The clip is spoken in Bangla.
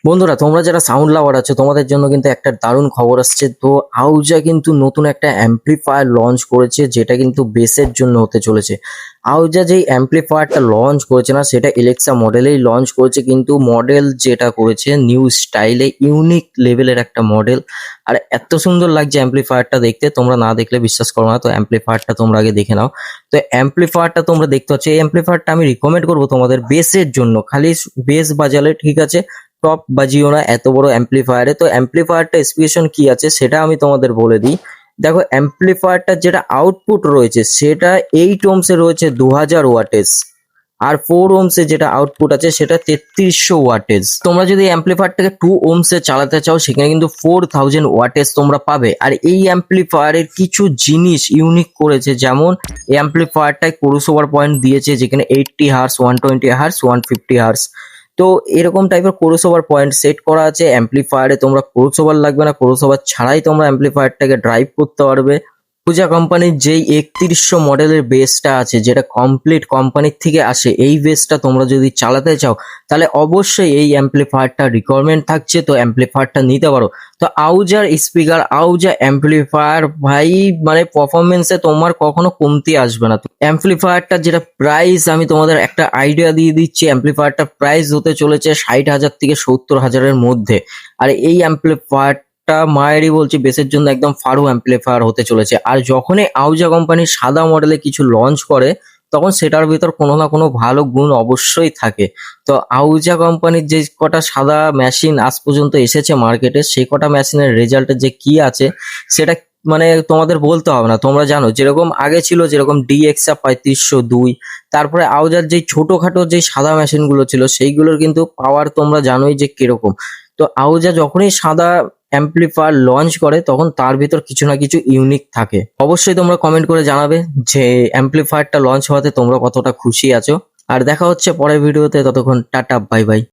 বন্ধুরা, তোমরা যারা সাউন্ড লাভার আছো তোমাদের জন্য কিন্তু একটা দারুণ খবর আসছে। তো আউজা কিন্তু নতুন একটা অ্যাম্প্লিফায়ার লঞ্চ করেছে, যেটা কিন্তু বেসের জন্য হতে চলেছে। আউজা যেই অ্যাম্প্লিফায়ারটা লঞ্চ করেছে না, সেটা এলেক্সা মডেলেই লঞ্চ করেছে, কিন্তু মডেল যেটা করেছে নিউ স্টাইলে ইউনিক লেভেলের একটা মডেল। আর এত সুন্দর লাগছে অ্যাম্প্লিফায়ারটা দেখতে, তোমরা না দেখলে বিশ্বাস করো না। তো অ্যাম্প্লিফায়ারটা তোমরা আগে দেখে নাও। তো অ্যাম্প্লিফায়ারটা তোমরা দেখতে পাচ্ছ, এই অ্যাম্প্লিফায়ারটা আমি রিকমেন্ড করবো তোমাদের বেসের জন্য। খালি বেস বাজালে ঠিক আছে, টপ বাজিও না এত বড় অ্যাম্প্লিফায়ারে। তো অ্যাম্প্লিফায়ারটা স্পেশাল কি আছে সেটা আমি তোমাদের বলে দিই। দেখো, অ্যাম্প্লিফায়ারটার যেটা আউটপুট রয়েছে সেটা 8 ওহমসে রয়েছে 2000 ওয়াটেজ, আর 4 ওহমসে যেটা আউটপুট আছে সেটা 3300 ওয়াটেজ। তোমরা যদি অ্যাম্প্লিফায়ারটাকে 2 ওহমসে চালাতে চাও সেখানে কিন্তু 4000 ওয়াটেজ তোমরা পাবে। আর এই অ্যাম্প্লিফায়ারের কিছু জিনিস ইউনিক করেছে, যেমন এই অ্যাম্প্লিফায়ারটায় ক্রস ওভার পয়েন্ট দিয়েছে, যেখানে 80 হার্স, 120 হার্স, 150 হার্স। তো এরকম টাইপের ক্রস ওভার পয়েন্ট সেট করা আছে অ্যাম্প্লিফায়ারে। তোমরা ক্রস ওভার লাগবে না, ক্রস ওভার ছাড়াই তোমরা অ্যাম্প্লিফায়ারটাকে ড্রাইভ করতে পারবে। পূজা কোম্পানির যেই 3100 মডেলের বেসটা আছে, যেটা কমপ্লিট কোম্পানির থেকে আসে, এই বেসটা তোমরা যদি চালাতে চাও তাহলে অবশ্যই এই অ্যাম্প্লিফায়ারটা রিকোয়ারমেন্ট থাকছে, তো অ্যাম্প্লিফায়ারটা নিতে পারো। তো আউজার স্পিকার, আউজা অ্যাম্প্লিফায়ার ভাই, মানে পারফরমেন্সে তোমার কখনো কমতি আসবে না। তো অ্যাম্প্লিফায়ারটা যেটা প্রাইস, আমি তোমাদের একটা আইডিয়া দিয়ে দিচ্ছি। অ্যাম্প্লিফায়ারটা প্রাইস হতে চলেছে 60,000 থেকে 70,000-এর মধ্যে। আর এই অ্যাম্প্লিফায়ারটা মায়েরই বলছি, বেসের জন্য একদম ফাড়ু অ্যাম্প্লিফায়ার হতে চলেছে। আর যখনই আউজা কোম্পানির সাদা মডেলে কিছু লঞ্চ করে তখন সেটার ভিতর কোনো না কোনো ভালো গুণ অবশ্যই থাকে। তো আউজা কোম্পানির যে কটা সাদা মেশিন আজ পর্যন্ত এসেছে মার্কেটে, সেই কটা মেশিনের রেজাল্টে যে কি আছে সেটা মানে তোমাদের বলতে হবে না, তোমরা জানো। যেরকম আগে ছিল, যেরকম ডিএক্সা 3502, তারপরে আউজার যেই ছোটখাটো যেই সাদা মেশিন গুলো ছিল সেইগুলোর কিন্তু পাওয়ার তোমরা জানোই যে কিরকম। তো আউজা যখনই সাদা অ্যাম্প্লিফায়ার লঞ্চ করে তখন তার ভিতর কিছু না কিছু ইউনিক থাকে। অবশ্যই তোমরা কমেন্ট করে জানাবে যে অ্যাম্প্লিফায়ারটা লঞ্চ হওয়াতে তোমরা কতটা খুশি আছো। আর দেখা হচ্ছে পরের ভিডিওতে, ততক্ষণ টাটা, বাই বাই।